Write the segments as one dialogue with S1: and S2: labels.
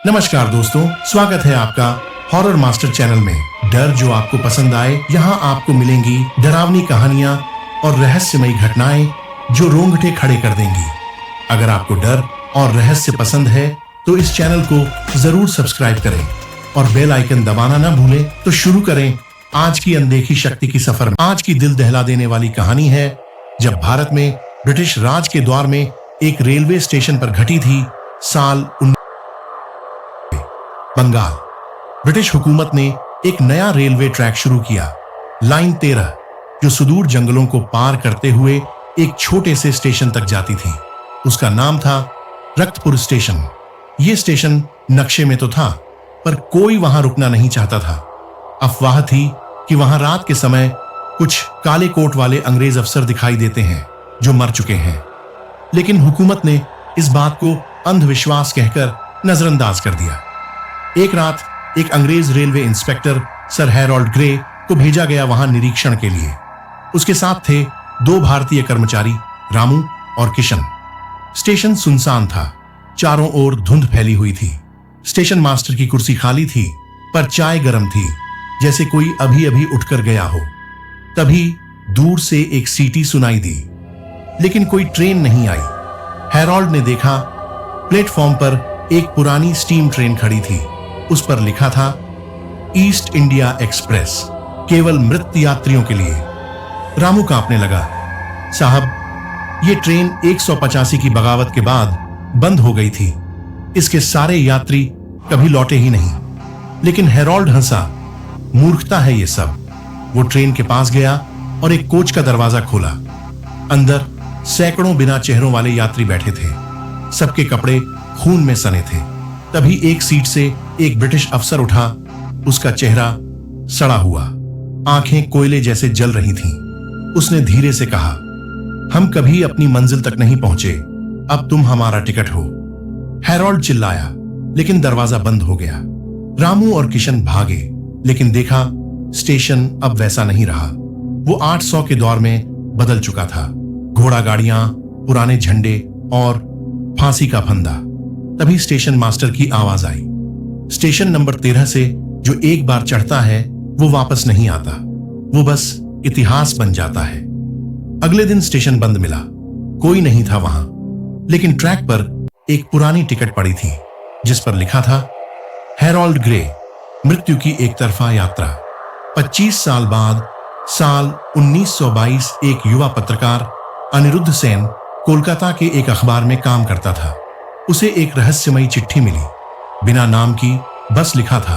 S1: नमस्कार दोस्तों, स्वागत है आपका हॉरर मास्टर चैनल में। डर जो आपको पसंद आए, यहाँ आपको मिलेंगी डरावनी कहानियां और रहस्यमयी घटनाएं जो रोंगटे खड़े कर देंगी। अगर आपको डर और रहस्य पसंद है तो इस चैनल को जरूर सब्सक्राइब करें और बेल आइकन दबाना ना भूलें। तो शुरू करें आज की अनदेखी शक्ति की सफर में। आज की दिल दहला देने वाली कहानी है जब भारत में ब्रिटिश राज के द्वार में एक रेलवे स्टेशन पर घटी थी। साल बंगाल। ब्रिटिश हुकूमत ने एक नया रेलवे ट्रैक शुरू किया, लाइन 13, जो सुदूर जंगलों को पार करते हुए एक छोटे से स्टेशन तक जाती थी। उसका नाम था रक्तपुर स्टेशन। यह स्टेशन नक्शे में तो था, पर कोई वहां रुकना नहीं चाहता था। अफवाह थी कि वहां रात के समय कुछ काले कोट वाले अंग्रेज अफसर दिखाई देते हैं जो मर चुके हैं, लेकिन हुकूमत ने इस बात को अंधविश्वास कहकर नजरअंदाज कर दिया। एक रात एक अंग्रेज railway inspector sir Harold grey को भेजा गया वहां निरीक्षण के लिए। उसके साथ थे 2 भारतीय कर्मचारी, रामू और किशन। स्टेशन सुनसान था, चारों ओर धुंध फैली हुई थी। स्टेशन मास्टर की कुर्सी खाली थी, पर चाय गर्म थी, जैसे कोई अभी अभी उठकर गया हो। तभी दूर से एक सीटी सुनाई दी, लेकिन कोई ट्रेन नहीं आई। हैरोल्ड ने देखा प्लेटफॉर्म पर एक पुरानी स्टीम ट्रेन खड़ी थी। उस पर लिखा था ईस्ट इंडिया एक्सप्रेस, केवल मृत यात्रियों के लिए। रामू कांपने लगा। साहब, यह ट्रेन 185 की बगावत के बाद बंद हो गई थी। इसके सारे यात्री कभी लौटे ही नहीं। लेकिन हैरोल्ड हंसा। मूर्खता है ये सब। वो ट्रेन के पास गया और एक कोच का दरवाजा खोला। अंदर सैकड़ों बिना चेहरों वाले यात्री बैठे थे। सबके कपड़े खून में सने थे। तभी एक सीट से एक ब्रिटिश अफसर उठा। उसका चेहरा सड़ा हुआ, आंखें कोयले जैसे जल रही थीं। उसने धीरे से कहा, हम कभी अपनी मंजिल तक नहीं पहुंचे, अब तुम हमारा टिकट हो। हैरोल्ड चिल्लाया, लेकिन दरवाजा बंद हो गया। रामू और किशन भागे, लेकिन देखा स्टेशन अब वैसा नहीं रहा। वो 800 के दौर में बदल चुका था। घोड़ा गाड़ियां, पुराने झंडे और फांसी का फंदा। तभी स्टेशन मास्टर की आवाज आई, स्टेशन नंबर 13 से जो एक बार चढ़ता है वो वापस नहीं आता, वो बस इतिहास बन जाता है। अगले दिन स्टेशन बंद मिला, कोई नहीं था वहां। लेकिन ट्रैक पर एक पुरानी टिकट पड़ी थी जिस पर लिखा था हैरोल्ड ग्रे, मृत्यु की एक तरफा यात्रा। 25 साल बाद साल 1922 एक युवा पत्रकार अनिरुद्ध सेन कोलकाता के एक अखबार में काम करता था। उसे एक रहस्यमयी चिट्ठी मिली, बिना नाम की, बस लिखा था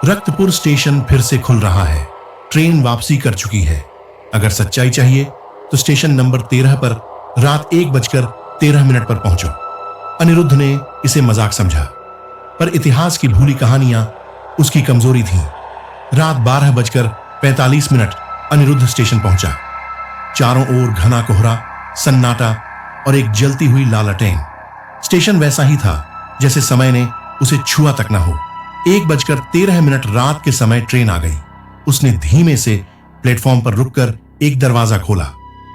S1: रक्तपुर स्टेशन फिर से खुल रहा है, ट्रेन वापसी कर चुकी है। अगर सच्चाई चाहिए तो स्टेशन नंबर 13 पर रात 1:13 पर पहुंचो। अनिरुद्ध ने इसे मजाक समझा, पर इतिहास की भूली कहानियां उसकी कमजोरी थीं। रात 12:45 अनिरुद्ध स्टेशन पहुंचा। चारों ओर घना कोहरा, सन्नाटा और एक जलती हुई लालटेन। स्टेशन वैसा ही था जैसे समय ने उसे छुआ तक न हो। 1:13 रात के समय ट्रेन आ गई। उसने धीमे से प्लेटफॉर्म पर रुककर एक दरवाजा खोला।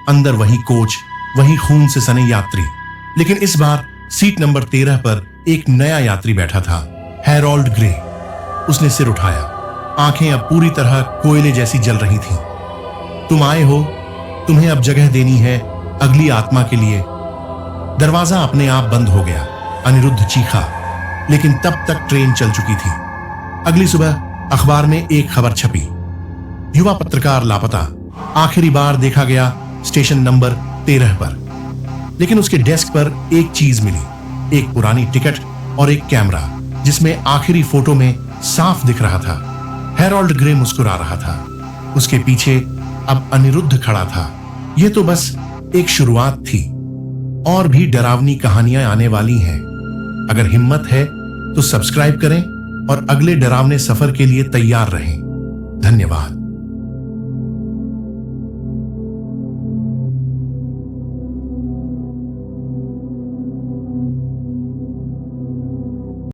S1: अंदर वही कोच, वही खून से सने यात्री, लेकिन इस बार सीट नंबर 13 पर एक नया यात्री बैठा था, हैरोल्ड ग्रे। उसने सिर उठाया, आंखें अब पूरी तरह कोयले जैसी जल रही थीं। तुम आए हो, तुम्हें अब जगह देनी है अगली आत्मा के लिए। दरवाजा अपने आप बंद हो गया। अनिरुद्ध चीखा, लेकिन तब तक ट्रेन चल चुकी थी। अगली सुबह अखबार में एक खबर छपी, युवा पत्रकार लापता, आखिरी बार देखा गया स्टेशन नंबर 13 पर। लेकिन उसके डेस्क पर एक चीज मिली, एक पुरानी टिकट और एक कैमरा जिसमें आखिरी फोटो में साफ दिख रहा था हैरोल्ड ग्रे मुस्कुरा रहा था। उसके पीछे अब अनिरुद्ध खड़ा था। यह तो बस एक शुरुआत थी, और भी डरावनी कहानियां आने वाली हैं। अगर हिम्मत है तो सब्सक्राइब करें और अगले डरावने सफर के लिए तैयार रहें। धन्यवाद।